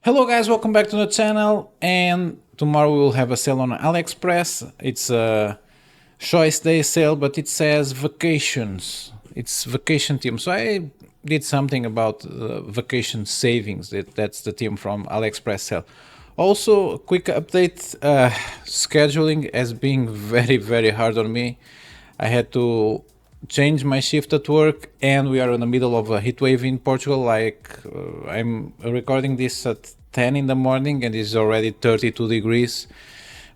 Hello guys, welcome back to the channel, and tomorrow we will have a sale on AliExpress. It's a choice day sale, but it says vacations. It's vacation theme, so I did something about vacation savings. That's the theme from AliExpress sale. Also, a quick update, scheduling has been very hard on me. I had to change my shift at work, and we are in the middle of a heat wave in Portugal. I'm recording this at 10 in the morning and it's already 32 degrees,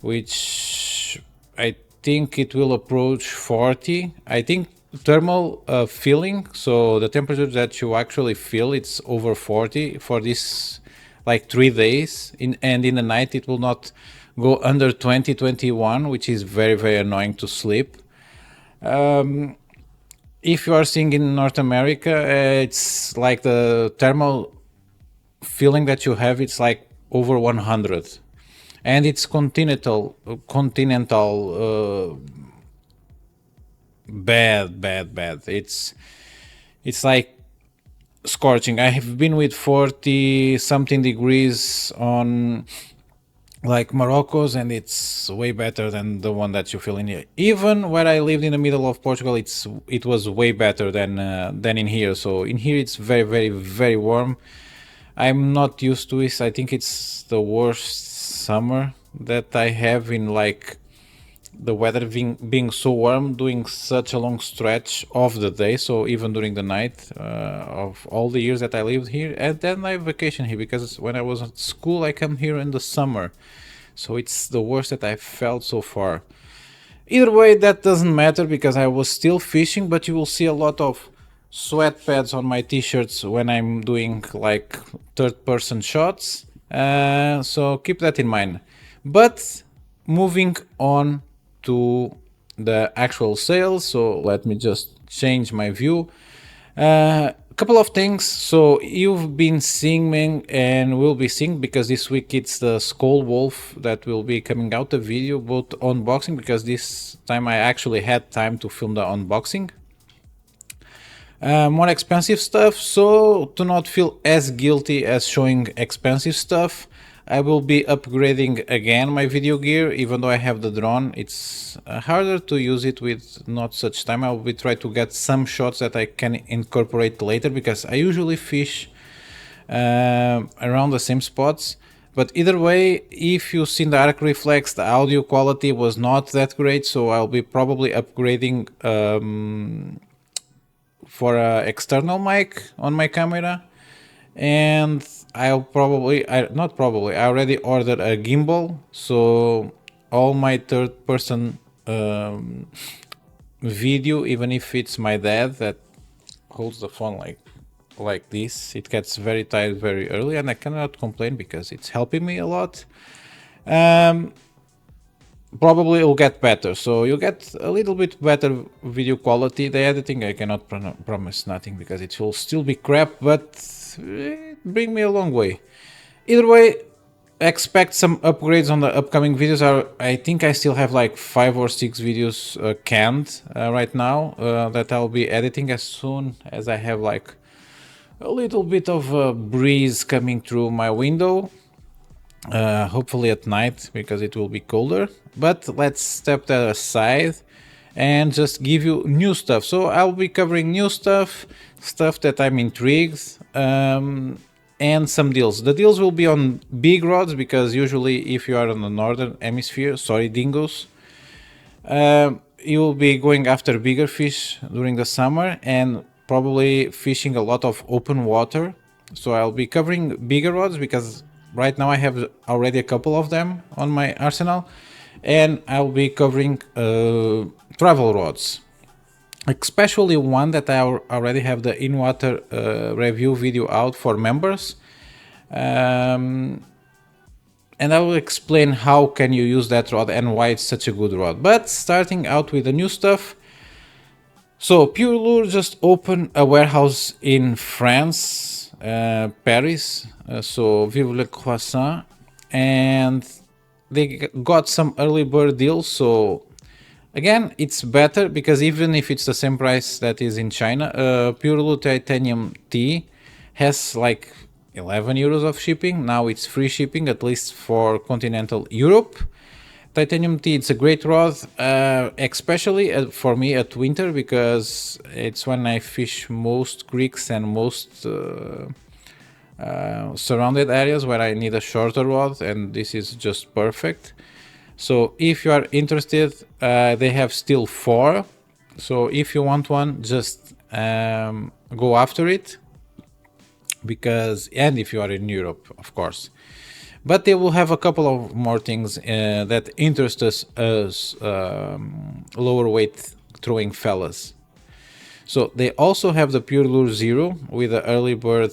which I think it will approach 40. I think thermal feeling, so the temperature that you actually feel, it's over 40 for this like 3 days, and in the night it will not go under 21, which is very annoying to sleep. If you are seeing in North America, it's like the thermal feeling that you have, it's like over 100, and it's continental bad. It's like scorching. I have been with 40 something degrees on like Morocco's, and it's way better than the one that you feel in here. Even where I lived in the middle of Portugal, it was way better than in here. So in here it's very warm. I'm not used to it. I think it's the worst summer that I have, in like the weather being so warm, doing such a long stretch of the day, so even during the night, of all the years that I lived here. And then I vacation here because when I was at school I come here in the summer, so it's the worst that I've felt so far. Either way, that doesn't matter because I was still fishing, but you will see a lot of sweat pads on my t-shirts when I'm doing like third-person shots, so keep that in mind. But moving on to the actual sales, so let me just change my view. A couple of things. So you've been seeing me and will be seeing, because this week it's the Skull Wolf that will be coming out, the video, both unboxing, because this time I actually had time to film the unboxing. More expensive stuff, so to not feel as guilty as showing expensive stuff, I will be upgrading again my video gear. Even though I have the drone, it's harder to use it with not such time. I will be trying to get some shots that I can incorporate later, because I usually fish around the same spots. But either way, if you've seen the Arc Reflex, the audio quality was not that great, so I'll be probably upgrading for an external mic on my camera. And I already ordered a gimbal, so all my third-person video, even if it's my dad that holds the phone like this, it gets very tired very early, and I cannot complain because it's helping me a lot. Probably it will get better, so you get a little bit better video quality. The editing, I cannot promise nothing because it will still be crap, but it bring me a long way. Either way, expect some upgrades on the upcoming videos. I think I still have like 5 or 6 videos canned right now that I'll be editing as soon as I have like a little bit of a breeze coming through my window. Hopefully at night, because it will be colder. But let's step that aside and just give you new stuff. So I'll be covering new stuff that I'm intrigued, and some deals. The deals will be on big rods, because usually if you are on the northern hemisphere, sorry dingos, you will be going after bigger fish during the summer and probably fishing a lot of open water. So I'll be covering bigger rods because right now I have already a couple of them on my arsenal, and I'll be covering travel rods, especially one that I already have the in-water review video out for members, and I will explain how can you use that rod and why it's such a good rod. But starting out with the new stuff, so Purelure just opened a warehouse in France, Paris, so Vive le croissant, and they got some early bird deals. So again, it's better because even if it's the same price that is in China, Purelure Titanium T has like 11 euros of shipping. Now it's free shipping, at least for continental Europe. Titanium T, it's a great rod, especially for me at winter, because it's when I fish most creeks and most surrounded areas where I need a shorter rod, and this is just perfect. So if you are interested, they have still 4. So if you want one, just go after it, because, and if you are in Europe, of course. But they will have a couple of more things that interest us as lower weight throwing fellas. So they also have the Purelure Zero with the early bird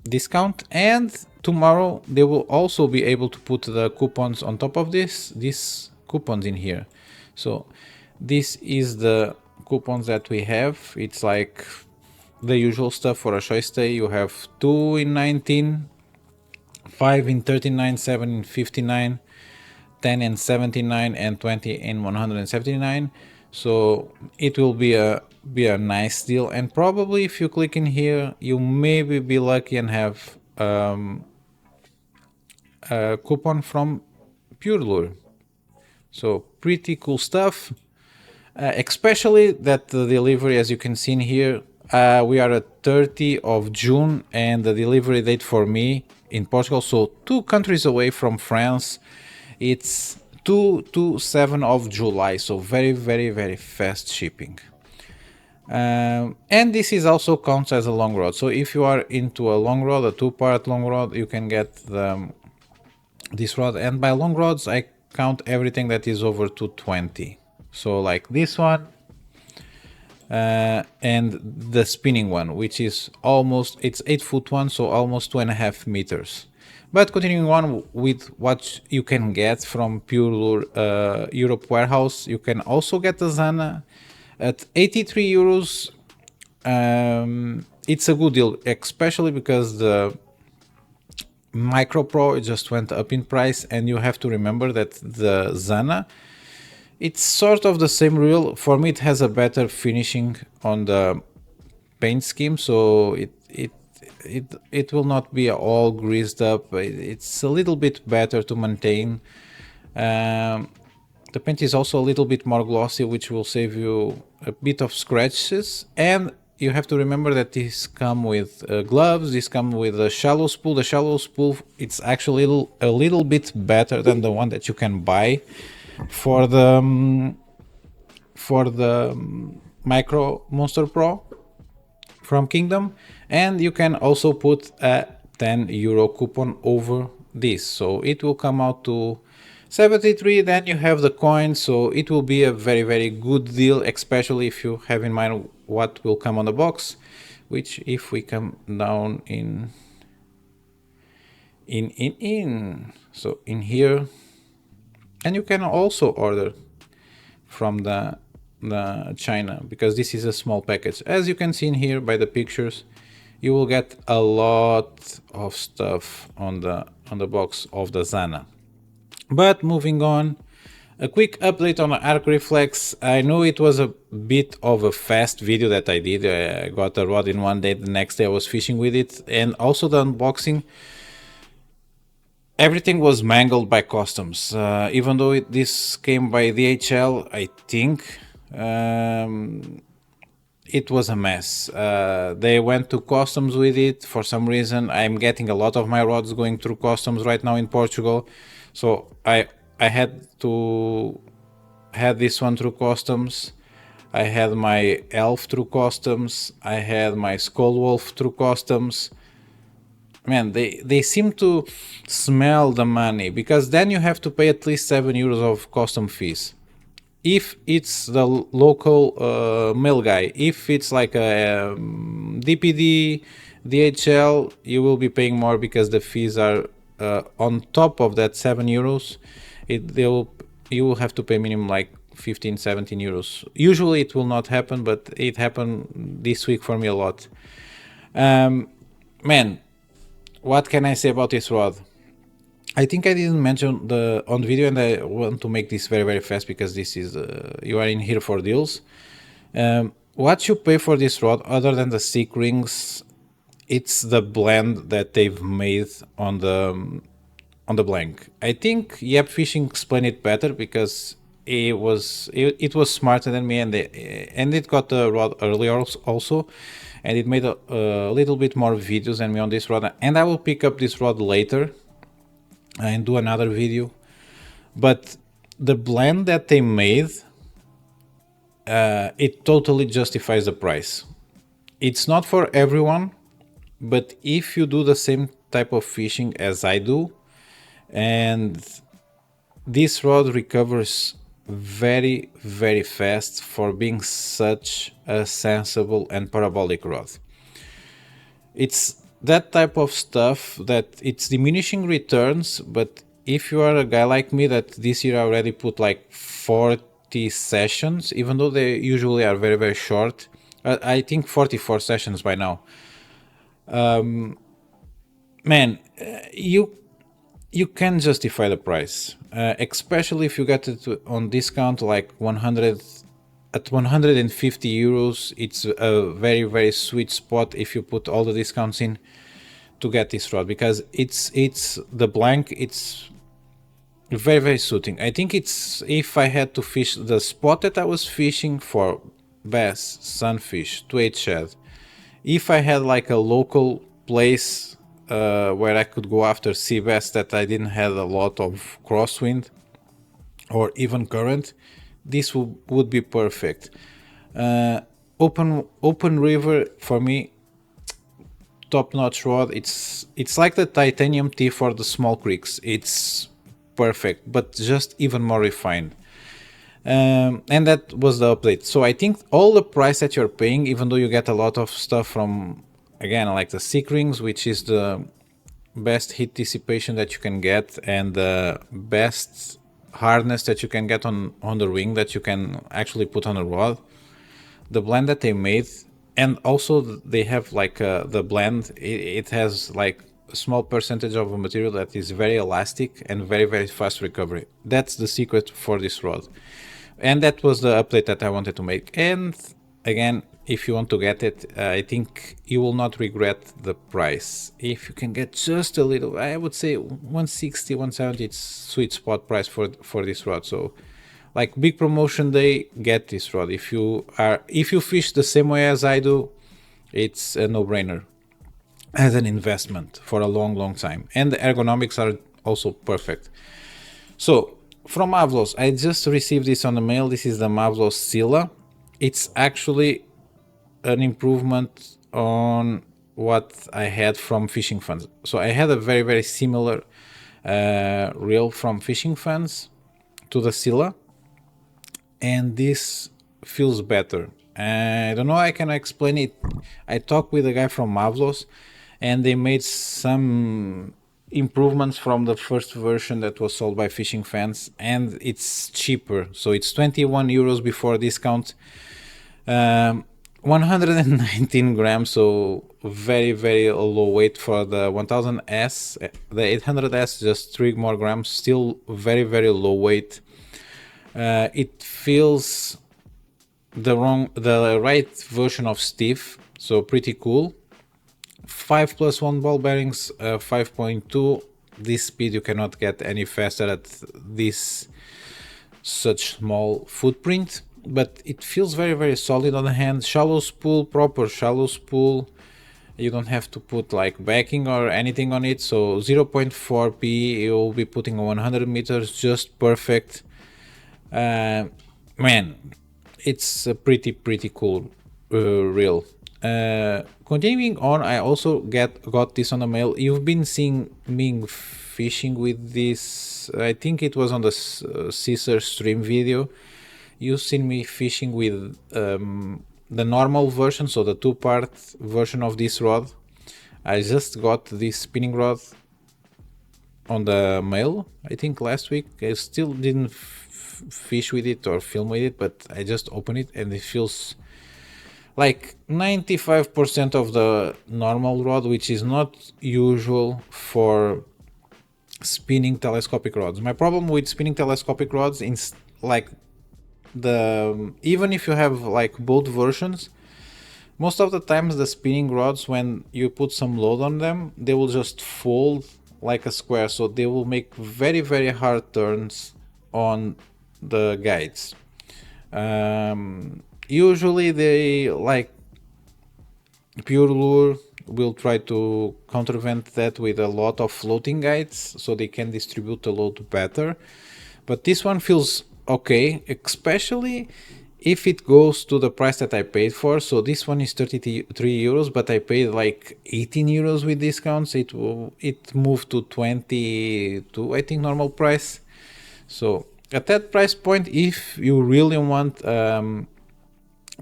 discount, and tomorrow they will also be able to put the coupons on top of these coupons in here. So this is the coupons that we have. It's like the usual stuff for a choice day. You have 2 in 19, 5 in 39, 7 in 59, 10 in 79, and 20 in 179. So it will be a nice deal, and probably if you click in here, you maybe be lucky and have a coupon from Purelure. So pretty cool stuff, especially that the delivery, as you can see in here, we are at 30 of June, and the delivery date for me in Portugal, so 2 countries away from France, it's 2 to 7 of July, so very, very, very fast shipping. And this is also counts as a long rod. So if you are into a long rod, a 2-part long rod, you can get this rod. And by long rods, I count everything that is over 220. So like this one, and the spinning one, which is almost, it's 8-foot one, so almost 2.5 meters. But continuing on with what you can get from Purelure Europe warehouse, you can also get the Zana at 83 euros. It's a good deal, especially because the Micro Pro just went up in price, and you have to remember that the Zana, it's sort of the same reel. For me, it has a better finishing on the paint scheme, so it will not be all greased up. It's a little bit better to maintain. The paint is also a little bit more glossy, which will save you a bit of scratches. And you have to remember that these come with gloves. These come with a shallow spool. The shallow spool, it's actually a little bit better than the one that you can buy for the Micro Monster Pro from Kingdom. And you can also put a 10 euro coupon over this, so it will come out to 73. Then you have the coins, so it will be a very, very good deal, especially if you have in mind what will come on the box, which if we come down so in here. And you can also order from the China, because this is a small package. As you can see in here by the pictures, you will get a lot of stuff on the box of the Zana. But moving on, a quick update on the Arc Reflex. I know it was a bit of a fast video that I did. I got a rod in one day, the next day I was fishing with it, and also the unboxing. Everything was mangled by customs, even though this came by DHL, I think. It was a mess. They went to customs with it. For some reason, I'm getting a lot of my rods going through customs right now in Portugal. So I had to have this one through customs. I had my Elf through customs. I had my Skull Wolf through customs. Man, they seem to smell the money, because then you have to pay at least 7 euros of custom fees. If it's the local mail guy, if it's like a DPD, DHL, you will be paying more, because the fees are on top of that 7 euros. You will have to pay minimum like 15, 17 euros. Usually it will not happen, but it happened this week for me a lot. Man, what can I say about this rod? I think I didn't mention on the video, and I want to make this very, very fast, because this is you are in here for deals. what you pay for this rod, other than the stick rings, it's the blend that they've made on the blank. I think Yep Fishing explained it better because it was smarter than me, and it got the rod earlier also, and it made a little bit more videos than me on this rod. And I will pick up this rod later and do another video. But the blend that they made, it totally justifies the price. It's not for everyone, but if you do the same type of fishing as I do, and this rod recovers very, very fast for being such a sensible and parabolic rod. It's that type of stuff that it's diminishing returns, but if you are a guy like me that this year I already put like 40 sessions, even though they usually are very, very short, I think 44 sessions by now. Man, you can justify the price, especially if you get it on discount, like 100 at 150 euros. It's a very, very sweet spot if you put all the discounts in to get this rod, because it's the blank. It's very, very suiting. I think it's, if I had to fish the spot that I was fishing for bass, sunfish, 2/8 shad, if I had like a local place where I could go after sea bass that I didn't have a lot of crosswind or even current, this would be perfect. Open river for me, top-notch rod. It's like the titanium T for the small creeks. It's perfect, but just even more refined. And that was the update. So I think all the price that you're paying, even though you get a lot of stuff from, again, like the stick rings, which is the best heat dissipation that you can get, and the best hardness that you can get on the ring that you can actually put on a rod, the blend that they made, and also they have like the blend, it has like a small percentage of a material that is very elastic and very, very fast recovery. That's the secret for this rod. And that was the update that I wanted to make. And again, if you want to get it, I think you will not regret the price. If you can get just a little, I would say 160, 170, it's sweet spot price for this rod. So like big promotion day, get this rod. If you fish the same way as I do, it's a no-brainer as an investment for a long, long time. And the ergonomics are also perfect. So from Mavlos, I just received this on the mail. This is the Mavlos Sila. It's actually an improvement on what I had from Fishing Funds. So I had a very, very similar reel from Fishing Funds to the Sila, and this feels better. I don't know how I can explain it. I talked with a guy from Mavlos, and they made some improvements from the first version that was sold by Fishing Fans, and it's cheaper. So it's 21 euros before discount. 119 grams, so very, very low weight for the 1000S. The 800S, just 3 more grams, still very, very low weight. It feels the right version of stiff, so pretty cool. 5+1 ball bearings, 5.2. This speed you cannot get any faster at this such small footprint, but it feels very, very solid on the hand. Shallow spool, proper shallow spool. You don't have to put like backing or anything on it. So 0.4 p, you'll be putting on 100 meters, just perfect. Man, it's a pretty cool reel. Continuing on, I also got this on the mail. You've been seeing me fishing with this, I think it was on the Caesar stream video. You've seen me fishing with the normal version, so the 2-part version of this rod. I just got this spinning rod on the mail, I think last week. I still didn't fish with it or film with it, but I just opened it and it feels like 95% of the normal rod, which is not usual for spinning telescopic rods. My problem with spinning telescopic rods is like even if you have like both versions, most of the times the spinning rods, when you put some load on them, they will just fold like a square, so they will make very hard turns on the guides. Usually they like Purelure will try to countervent that with a lot of floating guides so they can distribute the load better, but this one feels okay, especially if it goes to the price that I paid for. So this one is 33 euros, but I paid like 18 euros with discounts. It moved to 22, I think, normal price. So at that price point, if you really want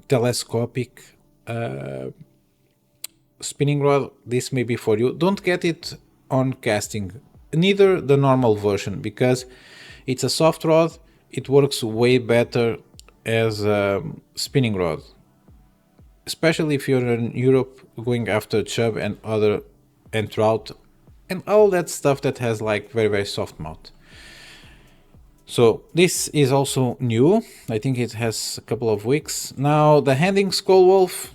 telescopic spinning rod, this may be for you. Don't get it on casting, neither the normal version, because it's a soft rod. It works way better as a spinning rod, especially if you're in Europe going after chub and trout and all that stuff that has like very soft mouth. So this is also new. I think it has a couple of weeks now. The Handing Skull Wolf,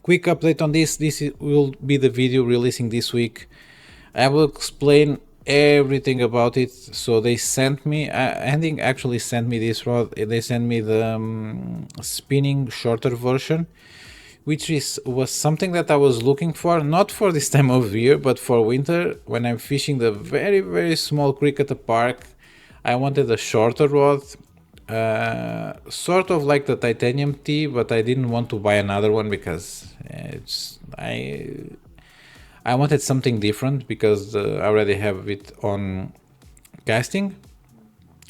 quick update on this. This will be the video releasing this week. I will explain everything about it. So they sent me, Handing actually sent me this rod. They sent me the spinning shorter version, which was something that I was looking for, not for this time of year, but for winter, when I'm fishing the very small creek at the park. I wanted a shorter rod, sort of like the Titanium T, but I didn't want to buy another one because I wanted something different, because I already have it on casting.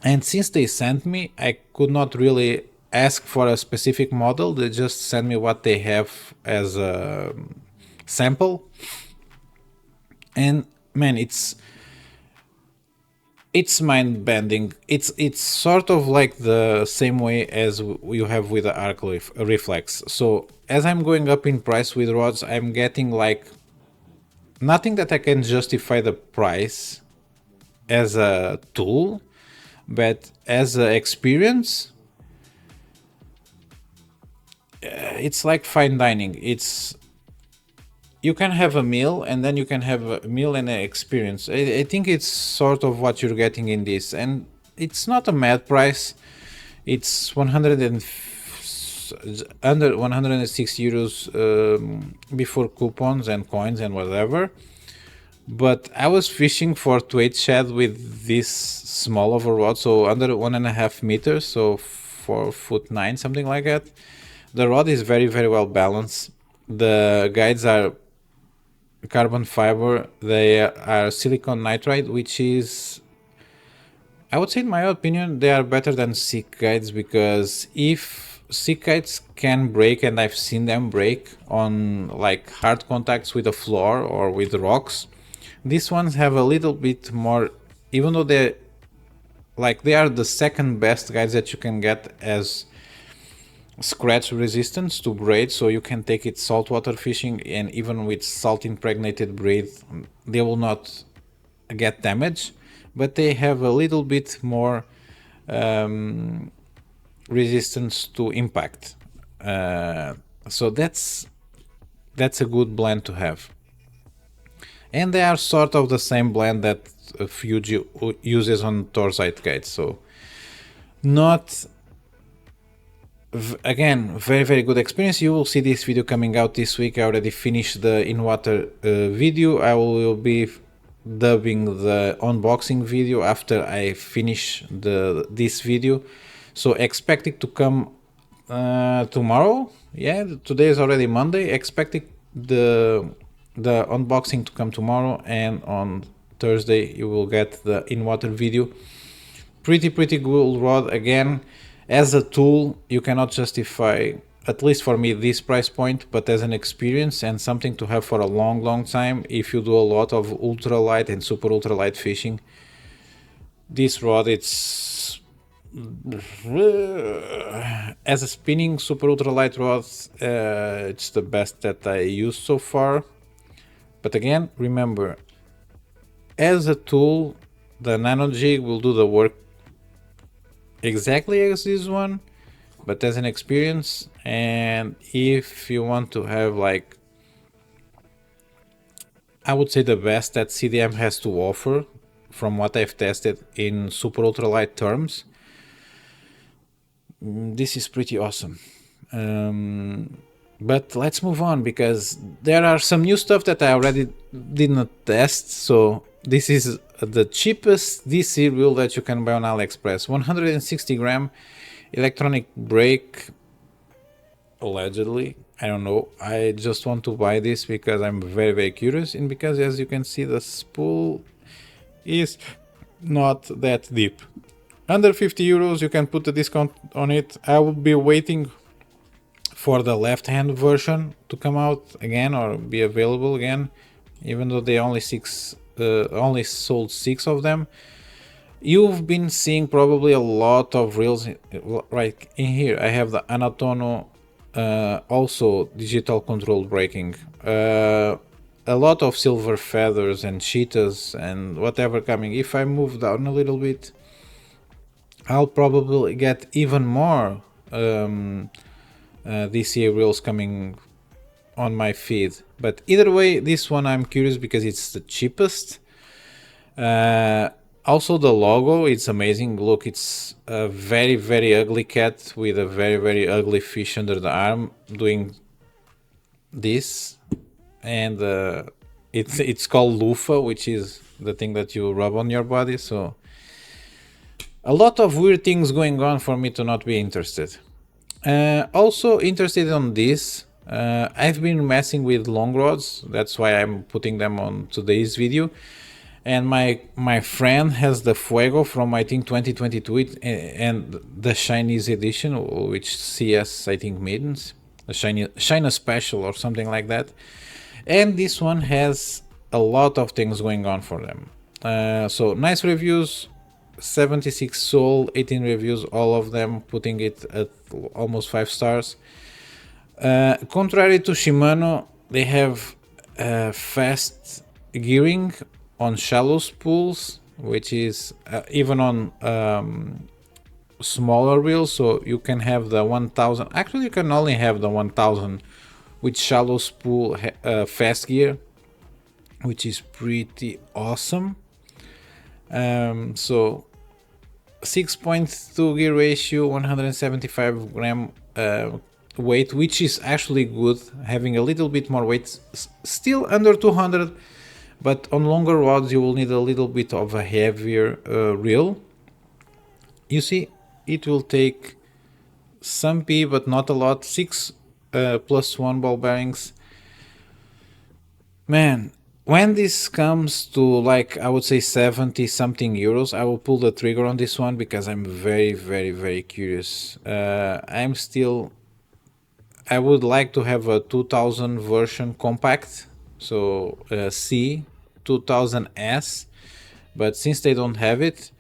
And since they sent me, I could not really ask for a specific model. They just sent me what they have as a sample. And man, it's mind-bending. It's sort of like the same way as you have with the Arc Reflex. So as I'm going up in price with rods, I'm getting like nothing that I can justify the price as a tool, but as an experience, it's like fine dining. You can have a meal, and then you can have a meal and an experience. I think it's sort of what you're getting in this, and it's not a mad price. It's under 106 euros before coupons and coins and whatever. But I was fishing for 2/8 shad with this small of a rod, so under 1.5 meters, so 4'9", something like that. The rod is very well balanced. The guides are carbon fiber. They are silicon nitride, which is, I would say, in my opinion, they are better than SICK guides, because if SICK guides can break, and I've seen them break on like hard contacts with the floor or with rocks, these ones have a little bit more, even though they are the second best guides that you can get as scratch resistance to braid, so you can take it saltwater fishing, and even with salt impregnated braid they will not get damage, but they have a little bit more resistance to impact. So that's a good blend to have, and they are sort of the same blend that Fuji uses on Torzite guides. So not, again, very good experience. You will see this video coming out this week. I already finished the in-water video. I will be dubbing the unboxing video after I finish this video, so expect it to come tomorrow. Yeah, today is already Monday. Expect the unboxing to come tomorrow, and on Thursday you will get the in-water video. Pretty good rod. Again, as a tool, you cannot justify, at least for me, this price point, but as an experience and something to have for a long time, if you do a lot of ultralight and super ultralight fishing, this rod, it's as a spinning super ultralight rod, it's the best that I used so far. But again, remember, as a tool, the nano jig will do the work exactly as this one, but as an experience. And if you want to have, like, I would say the best that CDM has to offer from what I've tested in super ultralight terms, this is pretty awesome. But let's move on, because there are some new stuff that I already did not test. So this is the cheapest DC wheel that you can buy on AliExpress. 160 gram electronic brake, allegedly. I don't know. I just want to buy this because I'm very, very curious, and because, as you can see, the spool is not that deep. Under 50 euros, you can put a discount on it. I will be waiting for the left-hand version to come out again or be available again, even though they only sold 6 of them. You've been seeing probably a lot of reels right in here. I have the Anatono, also digital control braking, a lot of silver feathers and cheetahs and whatever coming. If I move down a little bit, I'll probably get even more DCA reels coming on my feed. But either way, this one I'm curious because it's the cheapest. Also the logo, it's amazing. Look, it's a very, very ugly cat with a very, very ugly fish under the arm doing this. And it's called loofah, which is the thing that you rub on your body. So a lot of weird things going on for me to not be interested. Also interested on this. I've been messing with long rods. That's why I'm putting them on today's video. And my friend has the Fuego from, I think, 2022 and the Chinese edition, which CS, I think, means the China special or something like that. And this one has a lot of things going on for them. So nice reviews, 76 sold, 18 reviews, all of them putting it at almost 5 stars. Contrary to Shimano, they have fast gearing on shallow spools, which is even on smaller reels. So you can have the 1000, actually you can only have the 1000 with shallow spool fast gear, which is pretty awesome. So 6.2 gear ratio, 175 gram weight, which is actually good, having a little bit more weight, still under 200, but on longer rods you will need a little bit of a heavier reel. You see, it will take some P, but not a lot. 6 plus 1 ball bearings. Man, when this comes to, like, I would say 70 something euros, I will pull the trigger on this one because I'm very, very, very curious. I would like to have a 2000 version compact, so C 2000S, but since they don't have it,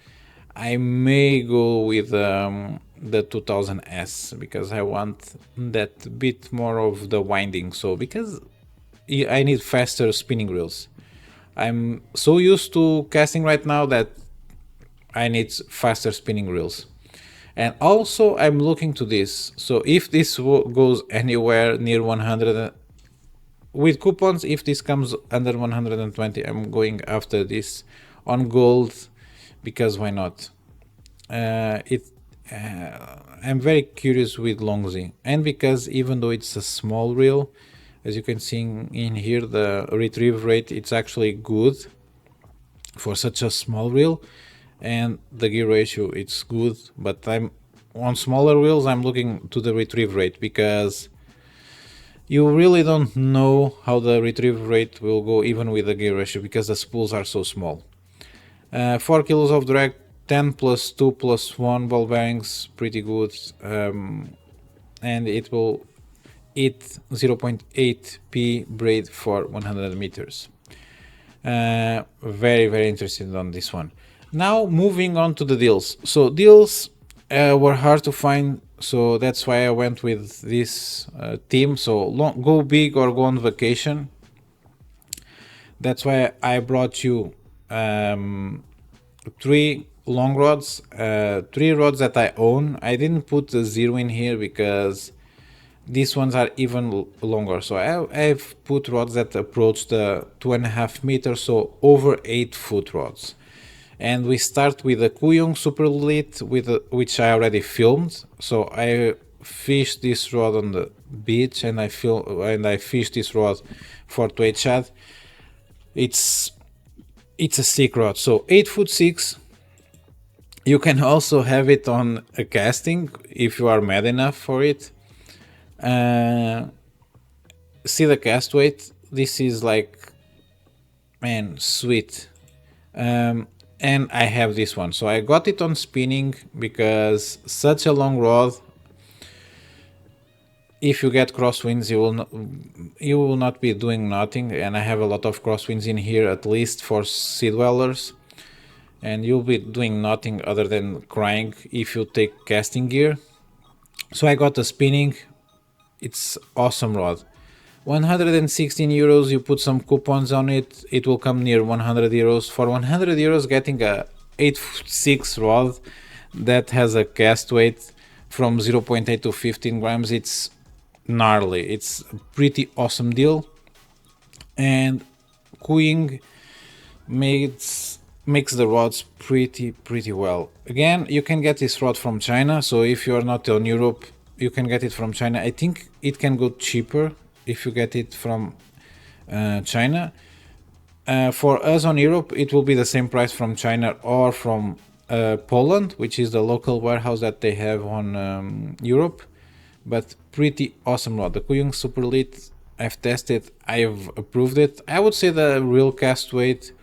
I may go with the 2000S because I want that bit more of the winding. So because I need faster spinning reels, I'm so used to casting right now that I need faster spinning reels. And also I'm looking to this, so if this goes anywhere near 100 with coupons, if this comes under 120, I'm going after this on gold, because why not? I'm very curious with long Z, and because even though it's a small reel, as you can see in here, the retrieve rate, it's actually good for such a small reel, and the gear ratio, it's good. But I'm on smaller reels, I'm looking to the retrieve rate, because you really don't know how the retrieve rate will go even with the gear ratio, because the spools are so small. 4 kilos of drag, 10 plus 2 plus 1 ball bearings, pretty good. And it will eat 0.8 P braid for 100 meters. Very, very interested on this one. Now moving on to the deals. So deals were hard to find, so that's why I went with this theme. So go big or go on vacation. That's why I brought you 3 long rods, 3 rods that I own. I didn't put the 0 in here because these ones are even longer. So I've put rods that approach the 2.5 meters, so over 8-foot rods. And we start with the Kuyong Super Elite, which I already filmed. So I fished this rod on the beach, and I fished this rod for 2 shad. It's a sick rod. So 8'6". You can also have it on a casting if you are mad enough for it. See the cast weight. This is like, man, sweet. And I have this one, so I got it on spinning because such a long rod. If you get crosswinds, you will not be doing nothing. And I have a lot of crosswinds in here, at least for sea dwellers. And you'll be doing nothing other than crying if you take casting gear. So I got the spinning. It's awesome rod. 116 euros, you put some coupons on it, it will come near 100 euros. For 100 euros, getting a 8'6" rod that has a cast weight from 0.8 to 15 grams, it's gnarly. It's a pretty awesome deal. And Kuying makes the rods pretty well. Again, you can get this rod from China, so if you are not on Europe, you can get it from China. I think it can go cheaper if you get it from China. For us on Europe, it will be the same price from China or from Poland, which is the local warehouse that they have on Europe. But pretty awesome rod. The Kuyong Super Elite, I've tested, I've approved it. I would say the real cast weight,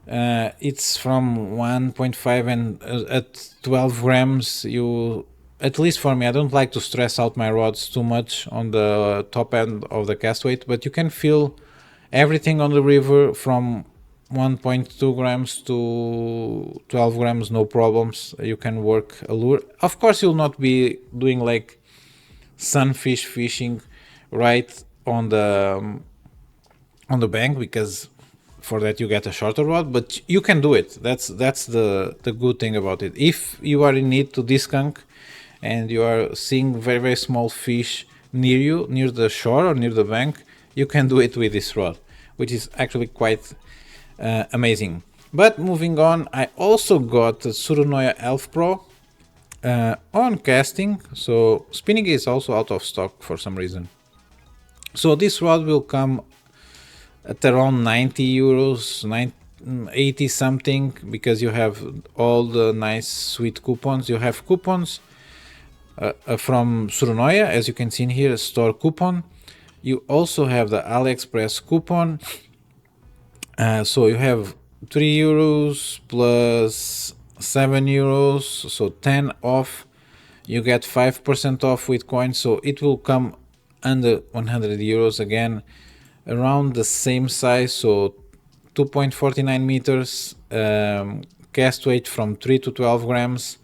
it's from 1.5, and at 12 grams, at least for me, I don't like to stress out my rods too much on the top end of the cast weight, but you can feel everything on the river from 1.2 grams to 12 grams, no problems. You can work a lure. Of course, you'll not be doing like sunfish fishing right on the bank, because for that you get a shorter rod, but you can do it. That's the good thing about it. If you are in need to deskunk and you are seeing very small fish near you, near the shore or near the bank, you can do it with this rod, which is actually quite amazing. But moving on, I also got the Tsurunoya Elf Pro on casting. So spinning is also out of stock for some reason. So this rod will come at around 90 euros, 80 something, because you have all the nice sweet coupons. You have coupons from Tsurunoya, as you can see in here, a store coupon. You also have the AliExpress coupon. So you have 3 euros plus 7 euros, so 10 off. You get 5% off with coins, so it will come under 100 euros again, around the same size, so 2.49 meters, cast weight from 3 to 12 grams.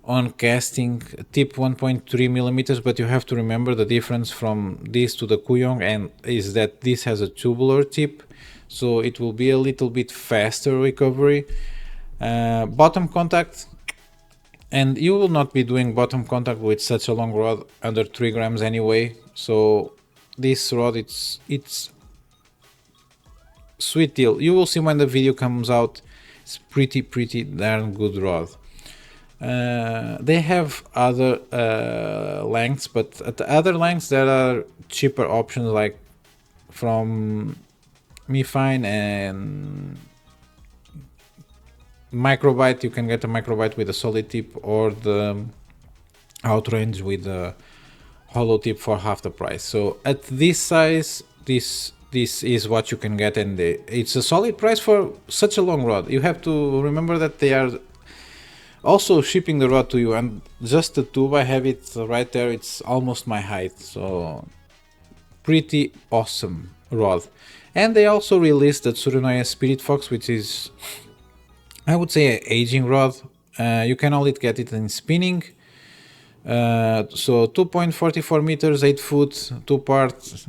On casting, tip 1.3 millimeters, but you have to remember the difference from this to the Kuyong, and is that this has a tubular tip, so it will be a little bit faster recovery. Bottom contact, and you will not be doing bottom contact with such a long rod under 3 grams anyway, so this rod, it's sweet deal. You will see when the video comes out. It's pretty darn good rod. They have other lengths, but at the other lengths there are cheaper options, like from Mifine and Microbite. You can get a Microbite with a solid tip, or the Outrange with a hollow tip for half the price. So at this size, this is what you can get, and it's a solid price for such a long rod. You have to remember that they are also shipping the rod to you, and just the tube, I have it right there, it's almost my height, so pretty awesome rod. And they also released the Tsurunoya Spirit Fox, which is, I would say, an aging rod. You can only get it in spinning. So 2.44 meters, 8 foot, 2 parts,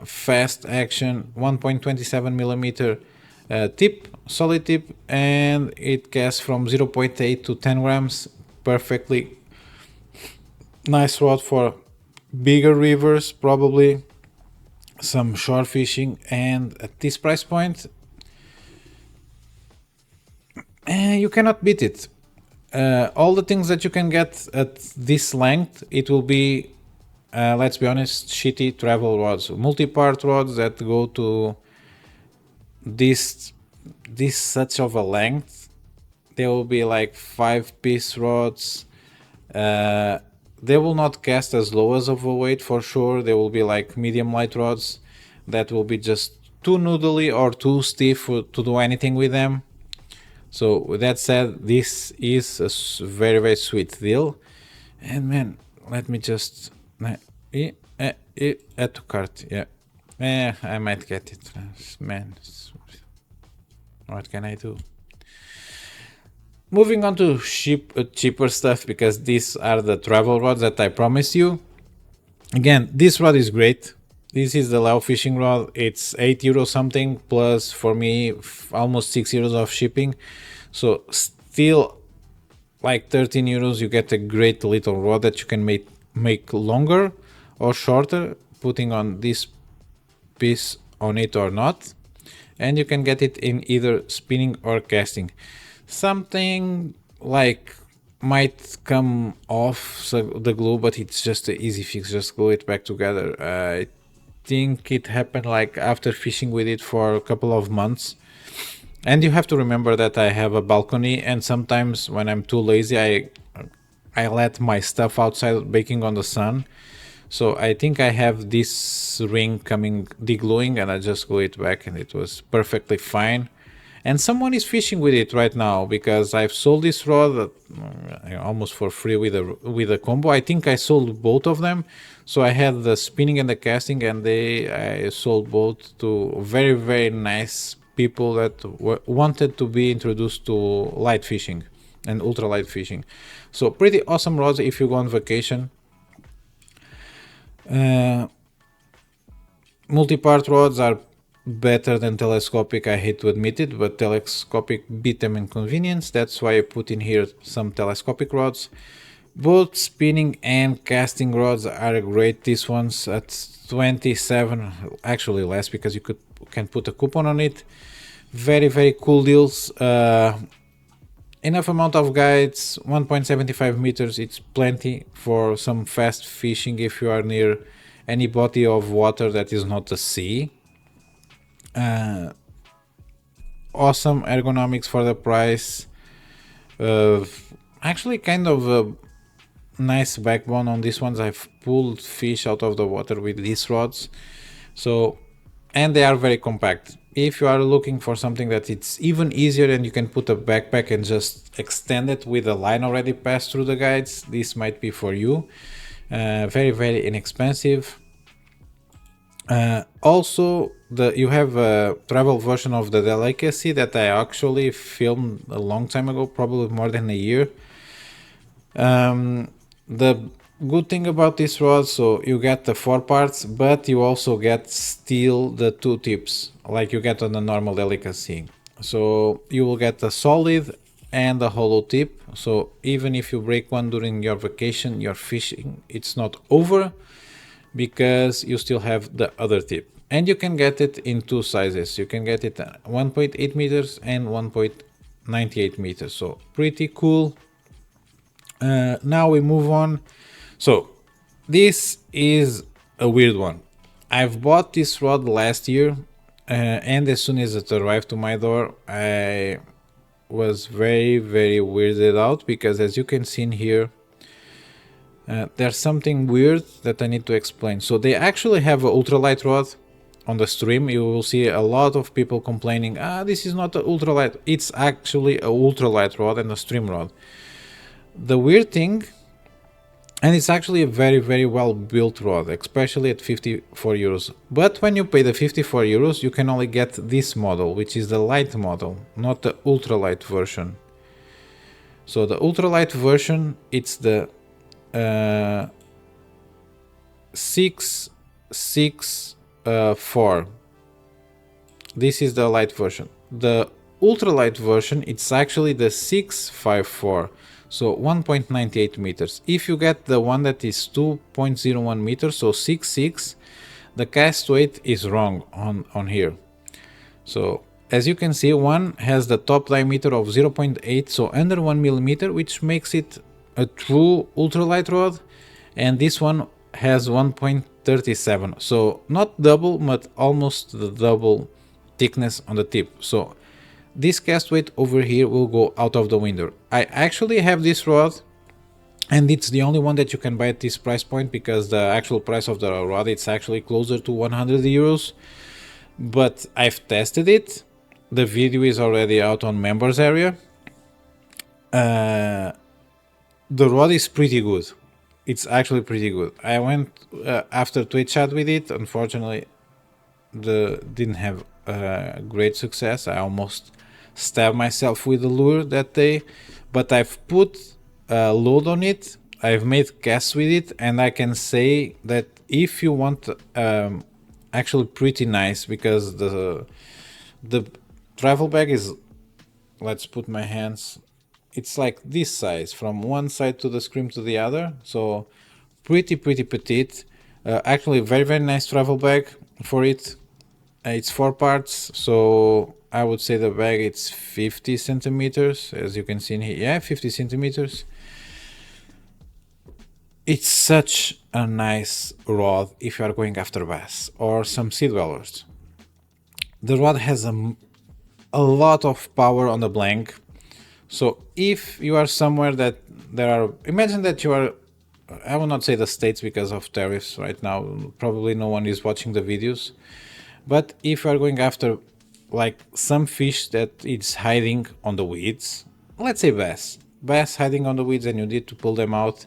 fast action, 1.27 millimeter tip, solid tip, and it casts from 0.8 to 10 grams. Perfectly nice rod for bigger rivers, probably some shore fishing, and at this price point, you cannot beat it. All the things that you can get at this length, it will be, let's be honest, shitty travel rods, multi-part rods that go to this such of a length. They will be like 5-piece rods. They will not cast as low as of a weight for sure. They will be like medium light rods that will be just too noodly or too stiff to do anything with them. So with that said, this is a very, very sweet deal. And man, let me just add to cart. Yeah, I might get it. Man, what can I do? Moving on to cheaper stuff, because these are the travel rods that I promised you. Again, this rod is great. This is the Lao fishing rod. It's 8 euros something, plus for me almost 6 euros of shipping. So still like 13 euros, you get a great little rod that you can make longer or shorter, putting on this piece on it or not. And you can get it in either spinning or casting. Something like might come off the glue, but it's just an easy fix. Just glue it back together. I think it happened like after fishing with it for a couple of months. And you have to remember that I have a balcony, and sometimes when I'm too lazy, I let my stuff outside baking on the sun. So I think I have this ring coming degluing, and I just glue it back, and it was perfectly fine. And someone is fishing with it right now, because I've sold this rod almost for free with a combo. I think I sold both of them. So I had the spinning and the casting, and I sold both to very, very nice people that wanted to be introduced to light fishing and ultra light fishing. So pretty awesome rods if you go on vacation. Multi-part rods are better than telescopic. I hate to admit it, but telescopic beat them in convenience. That's why I put in here some telescopic rods. Both spinning and casting rods are great. These ones at 27, actually less, because you can put a coupon on it. Very, very cool deals. Enough amount of guides, 1.75 meters. It's plenty for some fast fishing if you are near any body of water that is not the sea. Awesome ergonomics for the price. Actually kind of a nice backbone on these ones. I've pulled fish out of the water with these rods. So, and they are very compact. If you are looking for something that it's even easier and you can put a backpack and just extend it with a line already passed through the guides, this might be for you. Very, very inexpensive. Also, you have a travel version of the Delicacy that I actually filmed a long time ago, probably more than a year. The good thing about this rod, so you get the 4 parts, but you also get still the 2 tips like you get on the normal Delicacy. So you will get a solid and a hollow tip. So even if you break one during your vacation, your fishing, it's not over, because you still have the other tip. And you can get it in 2 sizes. You can get it 1.8 meters and 1.98 meters. So pretty cool. Now we move on. So this is a weird one. I've bought this rod last year, and as soon as it arrived to my door, I was very, very weirded out, because as you can see in here, there's something weird that I need to explain. So they actually have an ultralight rod on the stream. You will see a lot of people complaining, this is not an ultralight. It's actually an ultralight rod and a stream rod. The weird thing, and it's actually a very, very well built rod, especially at 54 euros. But when you pay the 54 euros, you can only get this model, which is the light model, not the ultralight version. So the ultralight version, it's the 664. This is the light version. The ultralight version, it's actually the 654, so 1.98 meters. If you get the one that is 2.01 meters, so 6.6, the cast weight is wrong on here. So as you can see, one has the top diameter of 0.8, so under 1 millimeter, which makes it a true ultralight rod, and this one has 1.37, so not double but almost the double thickness on the tip. So this cast weight over here will go out of the window. I actually have this rod, and it's the only one that you can buy at this price point, because the actual price of the rod, it's actually closer to 100 euros. But I've tested it. The video is already out on members area. The rod is pretty good. It's actually pretty good. I went after to a chat with it. Unfortunately, didn't have great success. I almost stabbed myself with the lure that day, but I've put a load on it. I've made casts with it, and I can say that if you want actually pretty nice, because the travel bag is, let's put my hands, it's like this size from one side to the screen to the other, so pretty petite. Actually very nice travel bag for it. It's 4 parts, so I would say the bag it's 50 centimeters, as you can see in here. Yeah, 50 centimeters. It's such a nice rod if you are going after bass or some sea dwellers. The rod has a lot of power on the blank. So if you are somewhere that there are, imagine that you are, I will not say the States because of tariffs right now, probably no one is watching the videos, but if you are going after like some fish that is hiding on the weeds, let's say bass hiding on the weeds, and you need to pull them out,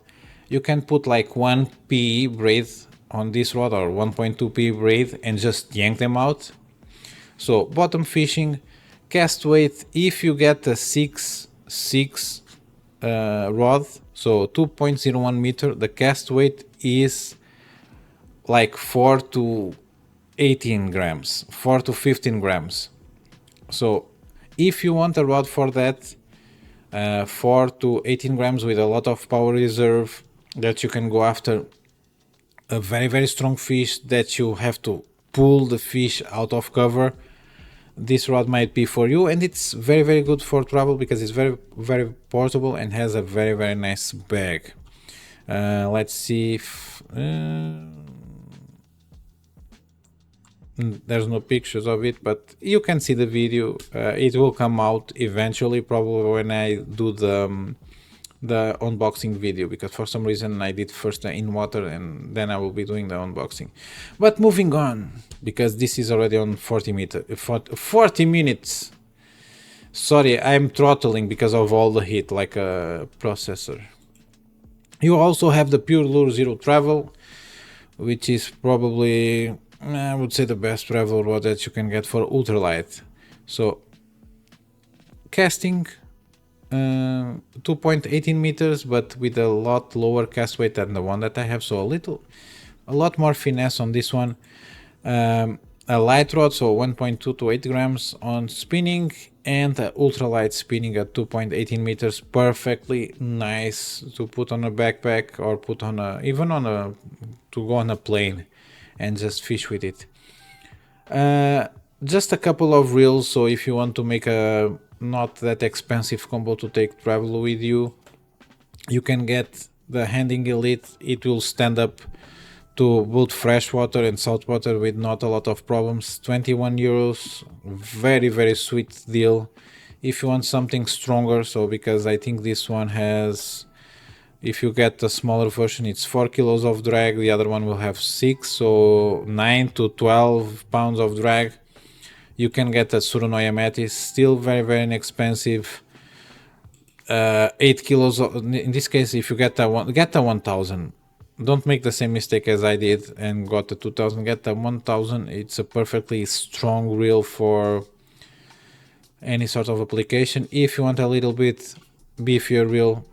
you can put like 1 PE braid on this rod or 1.2 PE braid and just yank them out. So bottom fishing, cast weight, if you get a 6.6 rod, so 2.01 meter, the cast weight is like 4 to 18 grams, 4 to 15 grams. So if you want a rod for that, 4 to 18 grams with a lot of power reserve, that you can go after a very strong fish that you have to pull the fish out of cover, this rod might be for you. And it's very good for travel because it's very portable and has a very nice bag. Let's see if there's no pictures of it, but you can see the video. It will come out eventually, probably when I do the unboxing video, because for some reason I did first in water and then I will be doing the unboxing. But moving on, because this is already on 40 minutes. Sorry, I'm throttling because of all the heat, like a processor. You also have the Purelure Zero Travel, which is probably, I would say, the best travel rod that you can get for ultralight. So casting 2.18 meters, but with a lot lower cast weight than the one that I have, so a lot more finesse on this one. A light rod, so 1.2 to 8 grams on spinning, and ultralight spinning at 2.18 meters, perfectly nice to put on a backpack or put on to go on a plane and just fish with it. Just a couple of reels, so if you want to make a not that expensive combo to take travel with you, you can get the Handing Elite. It will stand up to both freshwater and saltwater with not a lot of problems. 21 euros, very sweet deal. If you want something stronger, so because I think this one has, if you get the smaller version, it's 4 kilos of drag, the other one will have 6, so 9 to 12 pounds of drag. You can get a Surunoya Metis, still very inexpensive. 8 kilos in this case. If you get a 1000, don't make the same mistake as I did and got the 2000. Get the 1000. It's a perfectly strong reel for any sort of application. If you want a little bit beefier reel,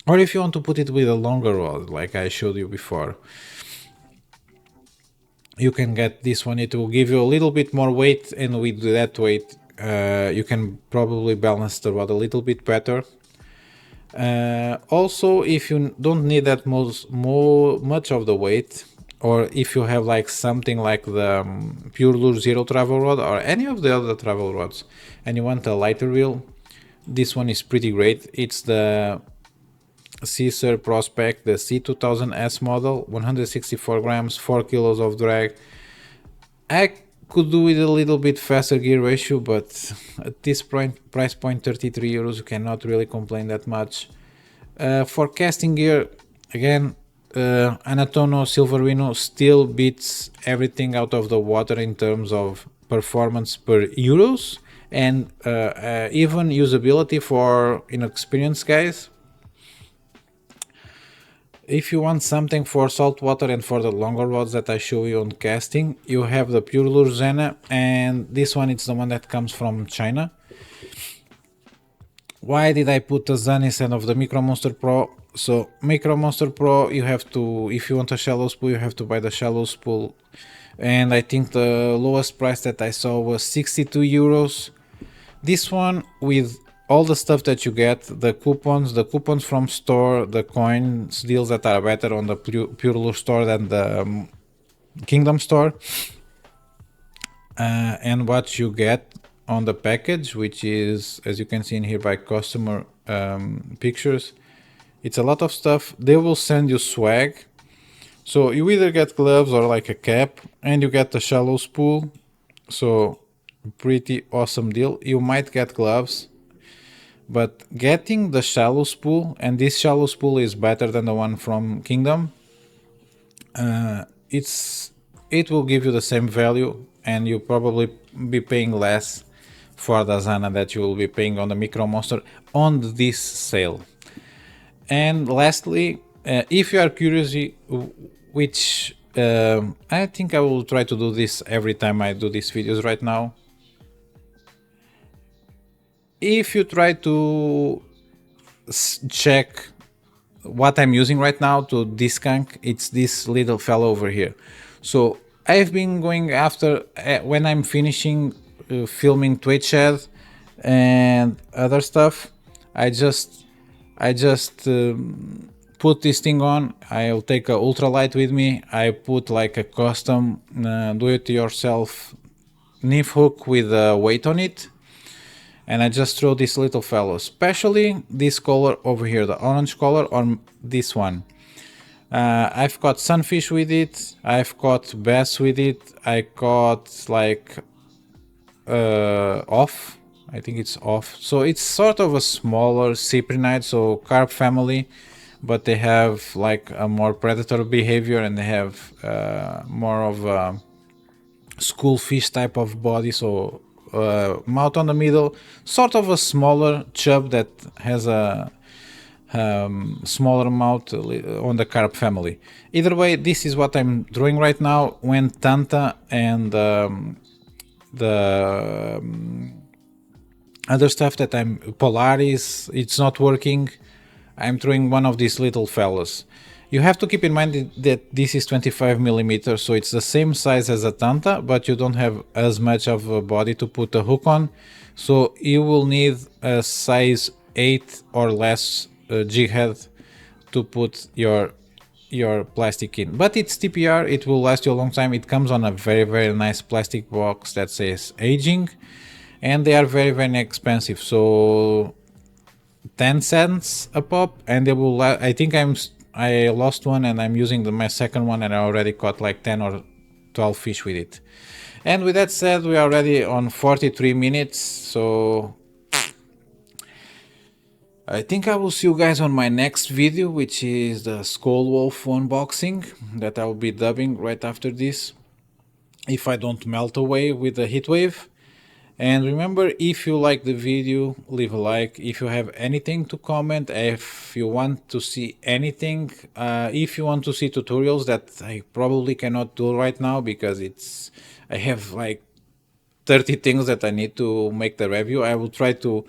or if you want to put it with a longer rod like I showed you before, you can get this one. It will give you a little bit more weight, and with that weight you can probably balance the rod a little bit better. Also, if you don't need that much of the weight, or if you have like something like the Purelure Zero travel rod or any of the other travel rods, and you want a lighter reel, this one is pretty great. It's the Caesar Prospect, the C2000S model, 164 grams, 4 kilos of drag. I could do with a little bit faster gear ratio, but at this price point, 33 euros, you cannot really complain that much. For casting gear, again, Anatono Silverino still beats everything out of the water in terms of performance per euros, and even usability for inexperienced guys. If you want something for saltwater and for the longer rods that I show you on casting, you have the Purelure Zena, and this one is the one that comes from China. Why did I put the Zena instead of the Micro Monster Pro? So Micro Monster Pro, you have to, if you want a shallow spool, you have to buy the shallow spool, and I think the lowest price that I saw was 62 euros. This one, with all the stuff that you get, the coupons from store, the coins deals that are better on the Purelure store than the Kingdom store, and what you get on the package, which is, as you can see in here by customer pictures, it's a lot of stuff. They will send you swag, so you either get gloves or like a cap, and you get the shallow spool, so pretty awesome deal. You might get gloves, but getting the shallow spool, and this shallow spool is better than the one from Kingdom, it will give you the same value, and you'll probably be paying less for the Zana that you will be paying on the Micro Monster on this sale. And lastly, if you are curious, which I think I will try to do this every time I do these videos right now, if you try to check what I'm using right now to discount, it's this little fellow over here. So I've been going after, when I'm finishing filming Twitch ad and other stuff, I just put this thing on. I'll take a ultralight with me. I put like a custom do-it-yourself nymph hook with a weight on it, and I just throw this little fellow, especially this color over here, the orange color, or this one. I've caught sunfish with it, I've caught bass with it, I caught like off, I think it's off. So it's sort of a smaller cyprinid, so carp family, but they have like a more predator behavior, and they have more of a school fish type of body, so mouth on the middle, sort of a smaller chub that has a smaller mouth on the carp family. Either way, this is what I'm doing right now. When Tanta and the other stuff that I'm Polaris, it's not working, I'm throwing one of these little fellas. You have to keep in mind that this is 25 millimeters, so it's the same size as a Tanta, but you don't have as much of a body to put a hook on, so you will need a size 8 or less jig head to put your plastic in. But it's TPR, it will last you a long time. It comes on a very nice plastic box that says aging, and they are very inexpensive, so 10 cents a pop, and they will I think I lost one, and I'm using my second one, and I already caught like 10 or 12 fish with it. And with that said, we are already on 43 minutes, so I think I will see you guys on my next video, which is the Skull Wolf unboxing that I will be dubbing right after this, if I don't melt away with the heat wave. And remember, if you like the video, leave a like. If you have anything to comment, if you want to see anything, if you want to see tutorials that I probably cannot do right now because I have like 30 things that I need to make the review, I will try to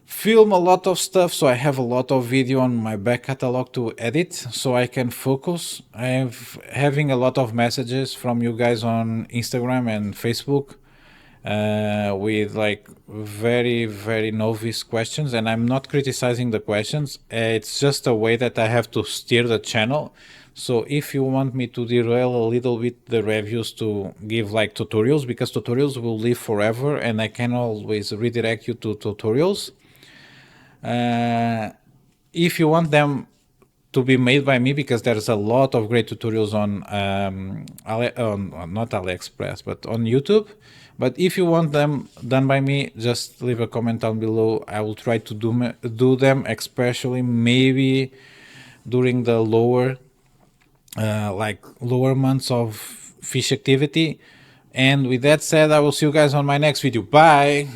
film a lot of stuff, so I have a lot of video on my back catalog to edit, so I can focus. I'm having a lot of messages from you guys on Instagram and Facebook with like very novice questions, and I'm not criticizing the questions. It's just a way that I have to steer the channel. So if you want me to derail a little bit the reviews to give like tutorials, because tutorials will live forever and I can always redirect you to tutorials. If you want them to be made by me, because there's a lot of great tutorials on not AliExpress, but on YouTube. But if you want them done by me, just leave a comment down below. I will try to do them, especially maybe during the lower months of fish activity. And with that said, I will see you guys on my next video. Bye.